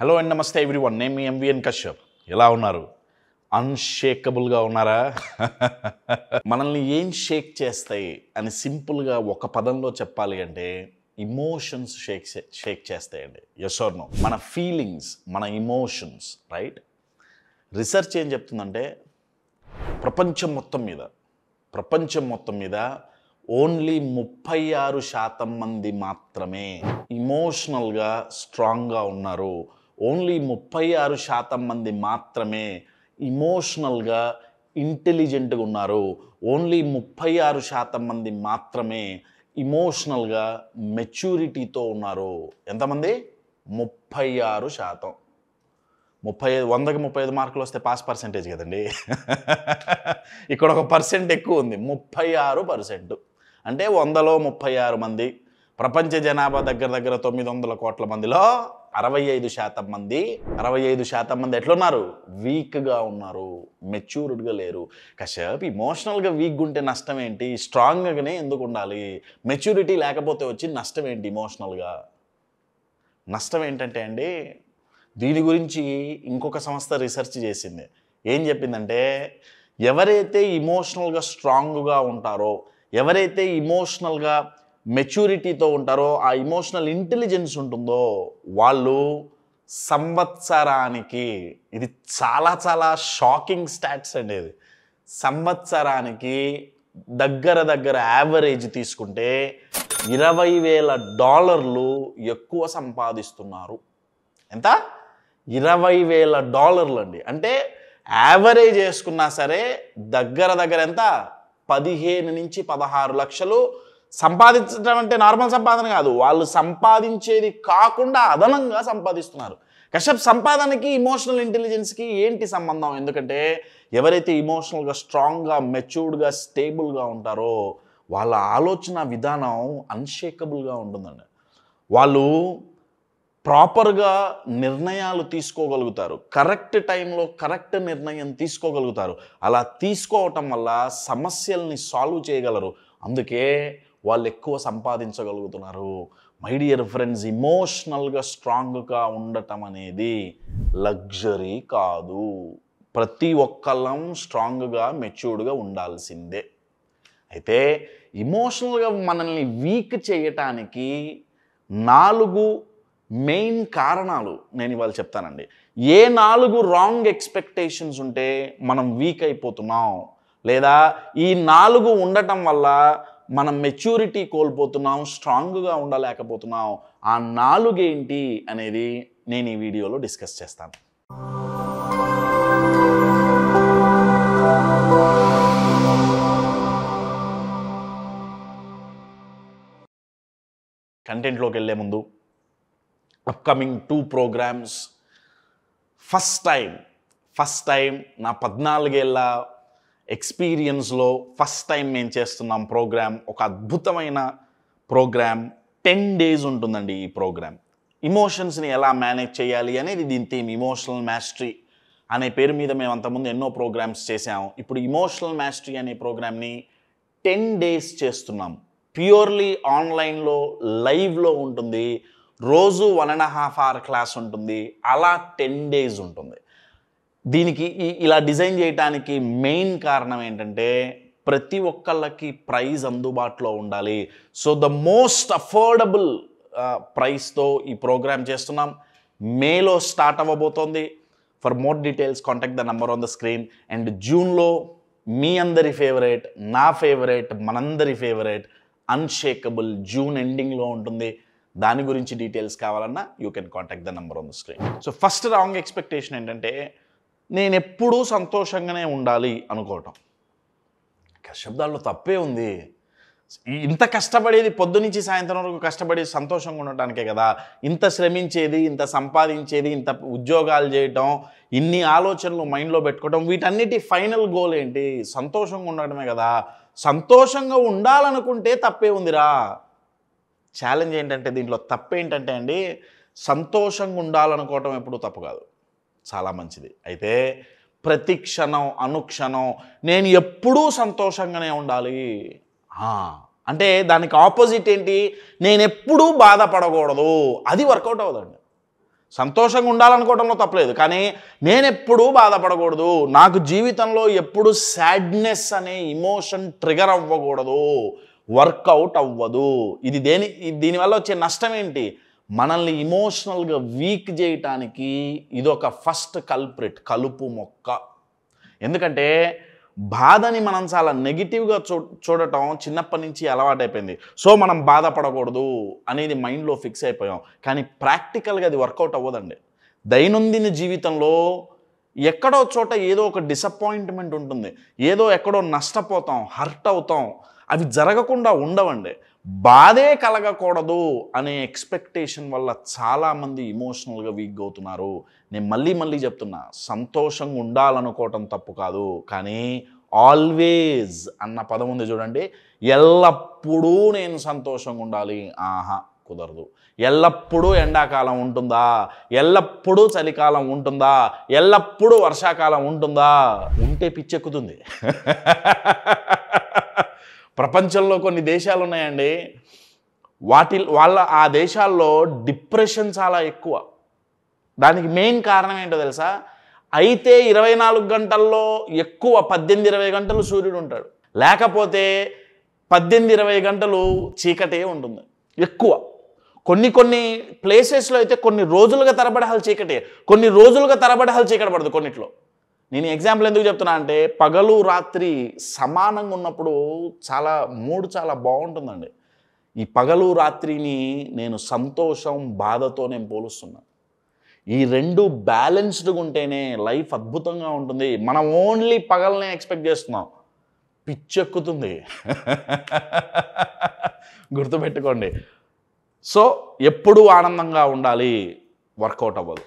Hello and నమస్తే everyone. నేను మీ MVN Kashyap. ఎలా ఉన్నారు? అన్షేకబుల్గా ఉన్నారా? మనల్ని ఏం షేక్ చేస్తాయి అని సింపుల్గా ఒక పదంలో చెప్పాలి అంటే ఇమోషన్స్ షేక్ చేస్తాయండి. Yes or no? మన ఫీలింగ్స్, మన ఇమోషన్స్, రైట్? రీసెర్చ్ ఏం చెప్తుందంటే ప్రపంచం మొత్తం మీద ఓన్లీ 36% మంది మాత్రమే ఇమోషనల్గా స్ట్రాంగ్గా ఉన్నారు. ఓన్లీ 36% మంది మాత్రమే ఇమోషనల్గా ఇంటెలిజెంట్గా ఉన్నారు. ఓన్లీ 36% మంది మాత్రమే ఇమోషనల్గా మెచ్యూరిటీతో ఉన్నారు. ఎంతమంది? 36%. 100కి 35 మార్కులు వస్తే పాస్ పర్సెంటేజ్ కదండి. ఇక్కడ ఒక పర్సెంట్ ఎక్కువ ఉంది, 36%. అంటే 100లో 36 మంది. ప్రపంచ జనాభా దగ్గర 900 కోట్ల మందిలో 65% మంది ఎట్లున్నారు? వీక్గా ఉన్నారు, మెచ్యూర్డ్గా లేరు. కశ్యప్, ఇమోషనల్గా వీక్గా ఉంటే నష్టం ఏంటి? స్ట్రాంగ్గానే ఎందుకు ఉండాలి? మెచ్యూరిటీ లేకపోతే వచ్చి నష్టం ఏంటి? ఇమోషనల్గా నష్టం ఏంటంటే అండి, దీని గురించి ఇంకొక సంస్థ రీసెర్చ్ చేసింది. ఏం చెప్పిందంటే, ఎవరైతే ఇమోషనల్గా స్ట్రాంగ్గా ఉంటారో, ఎవరైతే ఇమోషనల్గా మెచ్యూరిటీతో ఉంటారో, ఆ ఇమోషనల్ ఇంటెలిజెన్స్ ఉంటుందో వాళ్ళు సంవత్సరానికి, ఇది చాలా చాలా షాకింగ్ స్టాట్స్ అండి. ఇది సంవత్సరానికి దగ్గర యావరేజ్ తీసుకుంటే $20,000 ఎక్కువ సంపాదిస్తున్నారు. ఎంత? $20,000 అండి. అంటే యావరేజ్ వేసుకున్నా సరే దగ్గర ఎంత? 15 నుంచి 16 లక్షలు సంపాదించడం అంటే నార్మల్ సంపాదన కాదు. వాళ్ళు సంపాదించేది కాకుండా అదనంగా సంపాదిస్తున్నారు. కశ్యప్, సంపాదనకి ఇమోషనల్ ఇంటెలిజెన్స్కి ఏంటి సంబంధం? ఎందుకంటే ఎవరైతే ఇమోషనల్గా స్ట్రాంగ్గా మెచ్యూర్డ్గా స్టేబుల్గా ఉంటారో వాళ్ళ ఆలోచన విధానం అన్షేకబుల్గా ఉంటుందండి. వాళ్ళు ప్రాపర్గా నిర్ణయాలు తీసుకోగలుగుతారు, కరెక్ట్ టైంలో కరెక్ట్ నిర్ణయం తీసుకోగలుగుతారు. అలా తీసుకోవటం వల్ల సమస్యల్ని సాల్వ్ చేయగలరు. అందుకే వాళ్ళు ఎక్కువ సంపాదించగలుగుతున్నారు. మై డియర్ ఫ్రెండ్స్, ఇమోషనల్గా స్ట్రాంగ్గా ఉండటం అనేది లగ్జరీ కాదు. ప్రతి ఒక్కళ్ళం స్ట్రాంగ్గా మెచ్యూర్డ్గా ఉండాల్సిందే. అయితే ఇమోషనల్గా మనల్ని వీక్ చేయటానికి 4 మెయిన్ కారణాలు నేను ఇవాళ చెప్తానండి. ఏ 4 రాంగ్ ఎక్స్పెక్టేషన్స్ ఉంటే మనం వీక్ అయిపోతున్నాం, లేదా ఈ 4 ఉండటం వల్ల మనం మెచ్యూరిటీ కోల్పోతున్నాం, స్ట్రాంగ్గా ఉండలేకపోతున్నాం, ఆ 4 ఏంటి అనేది నేను ఈ వీడియోలో డిస్కస్ చేస్తాను. కంటెంట్లోకి వెళ్ళే ముందు అప్కమింగ్ 2 ప్రోగ్రామ్స్, ఫస్ట్ టైం నా 14 ఏళ్ళ ఎక్స్పీరియన్స్లో ఫస్ట్ టైం మేము చేస్తున్నాం ప్రోగ్రామ్. ఒక అద్భుతమైన ప్రోగ్రామ్, 10 days ఉంటుందండి ఈ ప్రోగ్రామ్. ఇమోషన్స్ని ఎలా మేనేజ్ చేయాలి అనేది దీని థీమ్. ఇమోషనల్ మాస్టరీ అనే పేరు మీద మేము అంతకుముందు ఎన్నో ప్రోగ్రామ్స్ చేసాము. ఇప్పుడు ఇమోషనల్ మాస్టరీ అనే ప్రోగ్రామ్ని 10 days చేస్తున్నాం. ప్యూర్లీ ఆన్లైన్లో లైవ్లో ఉంటుంది. రోజు 1.5 hour క్లాస్ ఉంటుంది. అలా 10 days ఉంటుంది. దీనికి ఇలా డిజైన్ చేయడానికి మెయిన్ కారణం ఏంటంటే ప్రతి ఒక్కళ్ళకి ప్రైజ్ అందుబాటులో ఉండాలి. సో ద మోస్ట్ అఫోర్డబుల్ ప్రైస్తో ఈ ప్రోగ్రామ్ చేస్తున్నాం. మేలో స్టార్ట్ అవ్వబోతోంది. For more details contact the number on the screen. And జూన్లో మీ అందరి ఫేవరెట్, నా ఫేవరెట్, మనందరి ఫేవరెట్ అన్షేకబుల్ జూన్ ఎండింగ్లో ఉంటుంది. దాని గురించి డీటెయిల్స్ కావాలన్నా you can contact the number on the screen. So first wrong expectation ఏంటంటే నేను ఎప్పుడూ సంతోషంగానే ఉండాలి అనుకోవటం. శబ్దాల్లో తప్పే ఉంది. ఇంత కష్టపడేది పొద్దునుంచి సాయంత్రం వరకు కష్టపడి సంతోషంగా ఉండటానికే కదా. ఇంత శ్రమించేది, ఇంత సంపాదించేది, ఇంత ఉద్యోగాలు చేయటం, ఇన్ని ఆలోచనలు మైండ్లో పెట్టుకోవటం, వీటన్నిటి ఫైనల్ గోల్ ఏంటి? సంతోషంగా ఉండటమే కదా. సంతోషంగా ఉండాలనుకుంటే తప్పే ఉందిరా. ఛాలెంజ్ ఏంటంటే దీంట్లో తప్పేంటంటే అండి, సంతోషంగా ఉండాలనుకోవటం ఎప్పుడూ తప్పు కాదు, చాలా మంచిది. అయితే ప్రతి క్షణం అనుక్షణం నేను ఎప్పుడూ సంతోషంగానే ఉండాలి అంటే దానికి ఆపోజిట్ ఏంటి? నేను ఎప్పుడూ బాధపడకూడదు. అది వర్కౌట్ అవ్వదండి. సంతోషంగా ఉండాలనుకోవడంలో తప్పలేదు, కానీ నేను ఎప్పుడూ బాధపడకూడదు, నాకు జీవితంలో ఎప్పుడు సాడ్నెస్ అనే ఇమోషన్ ట్రిగర్ అవ్వకూడదు, వర్కౌట్ అవ్వదు. దీనివల్ల వచ్చే నష్టం ఏంటి? మనల్ని ఇమోషనల్గా వీక్ చేయటానికి ఇదొక ఫస్ట్ కల్ప్రిట్, కలుపు మొక్క. ఎందుకంటే బాధని మనం చాలా నెగిటివ్గా చూడటం చిన్నప్పటి నుంచి అలవాటైపోయింది. సో మనం బాధపడకూడదు అనేది మైండ్లో ఫిక్స్ అయిపోయాం. కానీ ప్రాక్టికల్గా అది వర్కౌట్ అవ్వదండి. దైనందిన జీవితంలో ఎక్కడో చోట ఏదో ఒక డిసప్పాయింట్మెంట్ ఉంటుంది, ఏదో ఎక్కడో నష్టపోతాం, హర్ట్ అవుతాం. అవి జరగకుండా ఉండవండి. బాధే కలగకూడదు అనే ఎక్స్పెక్టేషన్ వల్ల చాలామంది ఇమోషనల్గా వీక్ అవుతున్నారు. నేను మళ్ళీ చెప్తున్నా, సంతోషంగా ఉండాలనుకోవటం తప్పు కాదు, కానీ ఆల్వేజ్ అన్న పదం ఉంది చూడండి, ఎల్లప్పుడూ నేను సంతోషంగా ఉండాలి, కుదరదు. ఎల్లప్పుడూ ఎండాకాలం ఉంటుందా? ఎల్లప్పుడూ చలికాలం ఉంటుందా? ఎల్లప్పుడూ వర్షాకాలం ఉంటుందా? ఉంటే పిచ్చెక్కుతుంది. ప్రపంచంలో కొన్ని దేశాలు ఉన్నాయండి, ఆ దేశాల్లో డిప్రెషన్ చాలా ఎక్కువ. దానికి మెయిన్ కారణం ఏంటో తెలుసా? అయితే 24 గంటల్లో ఎక్కువ 18-20 గంటలు సూర్యుడు ఉంటాడు, లేకపోతే 18-20 గంటలు చీకటే ఉంటుంది ఎక్కువ. కొన్ని ప్లేసెస్లో అయితే కొన్ని రోజులుగా తరబడి అసలు చీకటే, కొన్ని రోజులుగా తరబడి అసలు చీకటి పడదు కొన్నిట్లో. నేను ఎగ్జాంపుల్ ఎందుకు చెప్తున్నా అంటే, పగలు రాత్రి సమానంగా ఉన్నప్పుడు మూడు చాలా బాగుంటుందండి. ఈ పగలు రాత్రిని నేను సంతోషం బాధతో నేను పోలుస్తున్నాను. ఈ రెండు బ్యాలెన్స్డ్గా ఉంటేనే లైఫ్ అద్భుతంగా ఉంటుంది. మనం ఓన్లీ పగలనే ఎక్స్పెక్ట్ చేస్తున్నాం, పిచ్చెక్కుతుంది. గుర్తుపెట్టుకోండి. సో ఎప్పుడూ ఆనందంగా ఉండాలి, వర్కౌట్ అవ్వదు.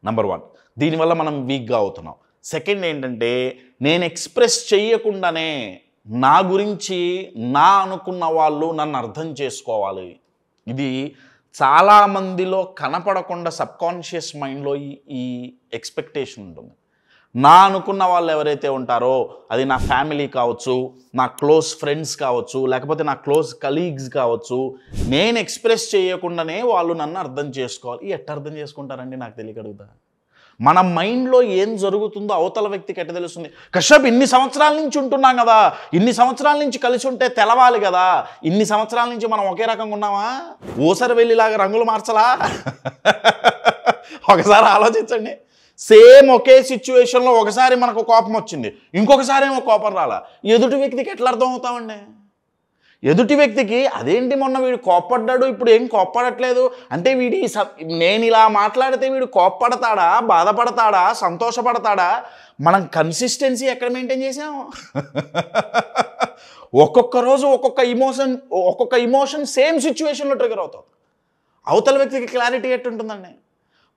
నంబర్ 1, దీనివల్ల మనం వీక్గా అవుతున్నాం. సెకండ్ ఏంటంటే, నేను ఎక్స్ప్రెస్ చేయకుండానే నా గురించి నా అనుకున్న వాళ్ళు నన్ను అర్థం చేసుకోవాలి. ఇది చాలామందిలో కనపడకుండా సబ్కాన్షియస్ మైండ్లో ఈ ఎక్స్పెక్టేషన్ ఉంటుంది. నా అనుకున్న వాళ్ళు ఎవరైతే ఉంటారో, అది నా ఫ్యామిలీ కావచ్చు, నా క్లోజ్ ఫ్రెండ్స్ కావచ్చు, లేకపోతే నా క్లోజ్ కలీగ్స్ కావచ్చు, నేను ఎక్స్ప్రెస్ చేయకుండానే వాళ్ళు నన్ను అర్థం చేసుకోవాలి. ఎట్లా అర్థం చేసుకుంటారండి? నాకు తెలియకడుగుతా. మన మైండ్లో ఏం జరుగుతుందో అవతల వ్యక్తికి ఎట్ట తెలుస్తుంది? కశ్యప్, ఇన్ని సంవత్సరాల నుంచి ఉంటున్నాం కదా, ఇన్ని సంవత్సరాల నుంచి కలిసి ఉంటే తెలవాలి కదా, ఇన్ని సంవత్సరాల నుంచి మనం ఒకే రకంగా ఉన్నామా? ఓసరి వెళ్ళిలాగా రంగులు మార్చలా? ఒకసారి ఆలోచించండి. సేమ్ ఒకే సిచ్యువేషన్లో ఒకసారి మనకు కోపం వచ్చింది, ఇంకొకసారి ఏమో కోపం రాలా. ఎదుటి వ్యక్తికి ఎట్లా అర్థం అవుతామండి? ఎదుటి వ్యక్తికి అదేంటి మొన్న వీడు కోప్పడ్డాడు, ఇప్పుడు ఏం కోప్పడట్లేదు అంటే, నేను ఇలా మాట్లాడితే వీడు కోప్పడతాడా, బాధపడతాడా, సంతోషపడతాడా? మనం కన్సిస్టెన్సీ ఎక్కడ మెయింటైన్ చేసాం? ఒక్కొక్క రోజు ఒక్కొక్క ఇమోషన్ సేమ్ సిచ్యువేషన్లో ట్రిగర్ అవుతుంది. అవతల వ్యక్తికి క్లారిటీ ఎట్టుంటుందండి?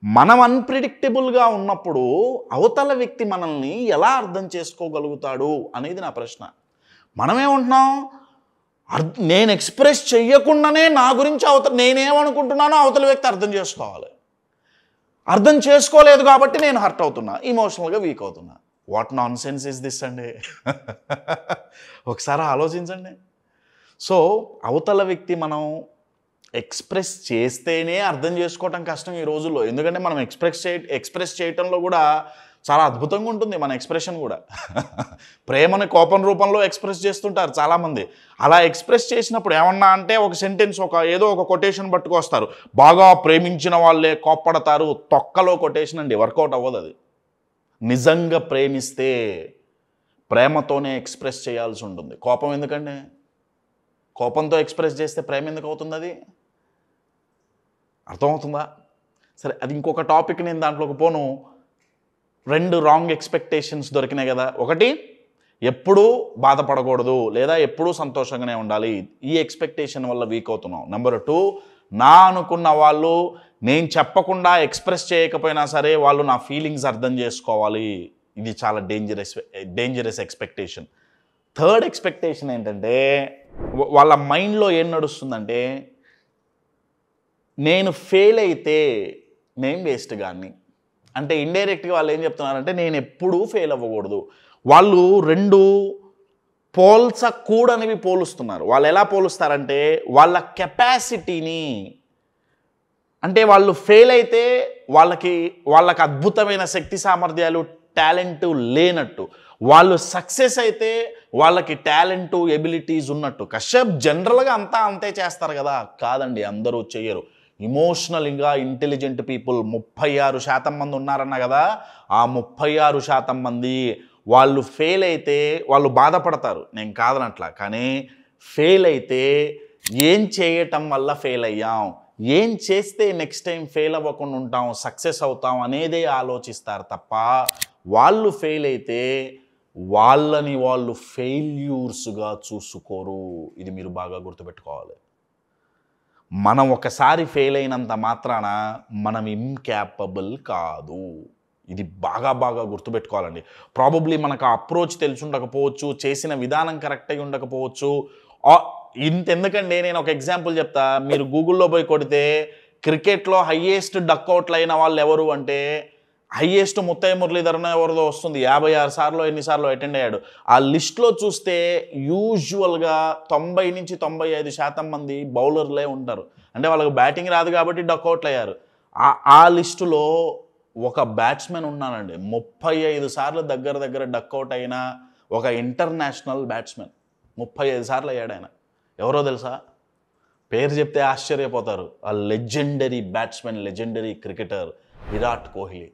మనం అన్ప్రిడిక్టబుల్గా ఉన్నప్పుడు అవతల వ్యక్తి మనల్ని ఎలా అర్థం చేసుకోగలుగుతాడు అనేది నా ప్రశ్న. మనమేమంటున్నాం? నేను ఎక్స్ప్రెస్ చెయ్యకుండానే నా గురించి నేనేమనుకుంటున్నానో అవతల వ్యక్తి అర్థం చేసుకోవాలి. అర్థం చేసుకోలేదు కాబట్టి నేను హర్ట్ అవుతున్నా, ఇమోషనల్గా వీక్ అవుతున్నా. What non sense is this అండి? ఒకసారి ఆలోచించండి. సో అవతల వ్యక్తి మనం ఎక్స్ప్రెస్ చేస్తేనే అర్థం చేసుకోవటం కష్టం ఈ రోజుల్లో. ఎందుకంటే మనం ఎక్స్ప్రెస్ చేయటంలో కూడా చాలా అద్భుతంగా ఉంటుంది మన ఎక్స్ప్రెషన్ కూడా. ప్రేమని కోపం రూపంలో ఎక్స్ప్రెస్ చేస్తుంటారు చాలామంది. అలా ఎక్స్ప్రెస్ చేసినప్పుడు ఏమన్నా అంటే ఒక సెంటెన్స్, ఏదో ఒక కొటేషన్ పట్టుకొస్తారు, బాగా ప్రేమించిన వాళ్ళే కోప్పడతారు. తొక్కలో కొటేషన్ అండి, వర్కౌట్ అవ్వదు అది. నిజంగా ప్రేమిస్తే ప్రేమతోనే ఎక్స్ప్రెస్ చేయాల్సి ఉంటుంది. కోపం ఎందుకండి? కోపంతో ఎక్స్ప్రెస్ చేస్తే ప్రేమ ఎందుకు అవుతుంది? అది అర్థమవుతుందా? సరే, అది ఇంకొక టాపిక్. నేను దాంట్లోకి పోను. 2 రాంగ్ ఎక్స్పెక్టేషన్స్ దొరికినాయి కదా. ఒకటి, ఎప్పుడూ బాధపడకూడదు లేదా ఎప్పుడూ సంతోషంగానే ఉండాలి. ఈ ఎక్స్పెక్టేషన్ వల్ల వీక్ అవుతున్నాం. నెంబర్ 2, నా అనుకున్న వాళ్ళు నేను చెప్పకుండా ఎక్స్ప్రెస్ చేయకపోయినా సరే వాళ్ళు నా ఫీలింగ్స్ అర్థం చేసుకోవాలి. ఇది చాలా డేంజరస్ ఎక్స్పెక్టేషన్. థర్డ్ ఎక్స్పెక్టేషన్ ఏంటంటే, వాళ్ళ మైండ్లో ఏం నడుస్తుందంటే, నేను ఫెయిల్ అయితే నేను వేస్ట్ గాన్ని. అంటే ఇండైరెక్ట్గా వాళ్ళు ఏం చెప్తున్నారంటే, నేను ఎప్పుడూ ఫెయిల్ అవ్వకూడదు. వాళ్ళు 2 పోలుస్తున్నారు. వాళ్ళు ఎలా పోలుస్తారంటే, వాళ్ళ కెపాసిటీని, అంటే వాళ్ళు ఫెయిల్ అయితే వాళ్ళకి అద్భుతమైన శక్తి సామర్థ్యాలు టాలెంట్ లేనట్టు, వాళ్ళు సక్సెస్ అయితే వాళ్ళకి టాలెంటు ఎబిలిటీస్ ఉన్నట్టు. కశ్యప్ జనరల్గా అంతే చేస్తారు కదా, కాదండి, అందరూ చెయ్యరు. ఇమోషనల్గా ఇంటెలిజెంట్ పీపుల్ 36% మంది ఉన్నారన్న కదా, ఆ 36% మంది వాళ్ళు ఫెయిల్ అయితే వాళ్ళు బాధపడతారు, నేను కాదనట్లా. కానీ ఫెయిల్ అయితే ఏం చేయటం వల్ల ఫెయిల్ అయ్యాం, ఏం చేస్తే నెక్స్ట్ టైం ఫెయిల్ అవ్వకుండా ఉంటాం, సక్సెస్ అవుతాం అనేదే ఆలోచిస్తారు తప్ప వాళ్ళు ఫెయిల్ అయితే వాళ్ళని వాళ్ళు ఫెయిల్యూర్స్గా చూసుకోరు. ఇది మీరు బాగా గుర్తుపెట్టుకోవాలి. మనం ఒకసారి ఫెయిల్ అయినంత మాత్రాన మనం ఇన్క్యాపబుల్ కాదు. ఇది బాగా గుర్తుపెట్టుకోవాలండి. ప్రాబబ్లీ మనకు ఆ అప్రోచ్ తెలిసి ఉండకపోవచ్చు, చేసిన విధానం కరెక్ట్ అయి ఉండకపోవచ్చు. ఇంతెందుకండి, నేను ఒక ఎగ్జాంపుల్ చెప్తా. మీరు గూగుల్లో పోయి కొడితే క్రికెట్లో హయ్యెస్ట్ డక్అవుట్లు అయిన వాళ్ళు ఎవరు అంటే హయ్యెస్ట్ ముత్తయ్య మురళీధరన్ ఎవరిదో వస్తుంది. 56 సార్లు ఎన్నిసార్లు అటెండ్ అయ్యాడు. ఆ లిస్ట్లో చూస్తే యూజువల్గా 90 నుంచి 95% మంది బౌలర్లే ఉంటారు. అంటే వాళ్ళకి బ్యాటింగ్ రాదు కాబట్టి డక్అవుట్లు అయ్యారు. ఆ లిస్టులో ఒక బ్యాట్స్మెన్ ఉన్నానండి, 35 సార్లు దగ్గర డక్అవుట్ అయిన ఒక ఇంటర్నేషనల్ బ్యాట్స్మెన్. 35 సార్లు అయ్యాడు ఆయన. ఎవరో తెలుసా? పేరు చెప్తే ఆశ్చర్యపోతారు. ఆ legendary batsmen, legendary cricketer Virat Kohli.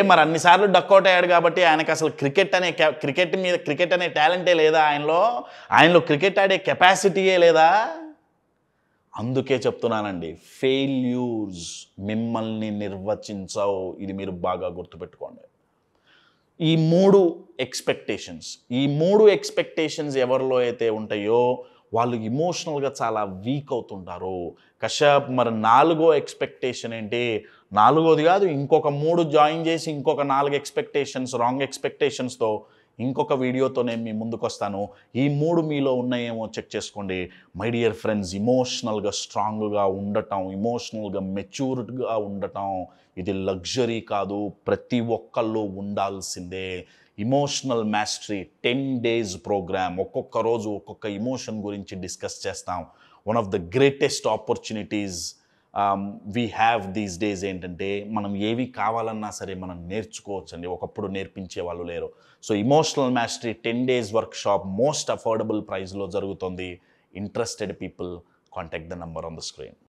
మరి అన్నిసార్లు డక్అవుట్ అయ్యాడు కాబట్టి ఆయనకు అసలు క్రికెట్ అనే టాలెంటే లేదా ఆయనలో క్రికెట్ ఆడే కెపాసిటీయే లేదా? అందుకే చెప్తున్నానండి, ఫెయిల్యూర్స్ మిమ్మల్ని నిర్వచించవు. ఇది మీరు బాగా గుర్తుపెట్టుకోండి. ఈ మూడు ఎక్స్పెక్టేషన్స్ ఎవరిలో అయితే ఉంటాయో వాళ్ళు ఇమోషనల్గా చాలా వీక్ అవుతుంటారు. కశ్యప్ మరి 4వ ఎక్స్పెక్టేషన్ ఏంటి? 4వది కాదు, ఇంకొక 3 జాయిన్ చేసి ఇంకొక 4 ఎక్స్పెక్టేషన్స్, రాంగ్ ఎక్స్పెక్టేషన్స్తో ఇంకొక వీడియోతో నేను మీ ముందుకు వస్తాను. ఈ 3 మీలో ఉన్నాయేమో చెక్ చేసుకోండి. మై డియర్ ఫ్రెండ్స్, ఇమోషనల్గా స్ట్రాంగ్గా ఉండటం, ఇమోషనల్గా మెచ్యూర్డ్గా ఉండటం ఇది లగ్జరీ కాదు, ప్రతి ఒక్కళ్ళు ఉండాల్సిందే. Emotional mastery 10 days programme. ఒక్కొక్క రోజు ఒక్కొక్క ఇమోషన్ గురించి డిస్కస్ చేస్తాం. One of the greatest opportunities we have these days ఏంటంటే మనం ఏవి కావాలన్నా సరే మనం నేర్చుకోవచ్చండి. ఒకప్పుడు నేర్పించే వాళ్ళు లేరు. So emotional mastery 10 days workshop most affordable ప్రైస్లో జరుగుతుంది. Interested people contact the number on the screen.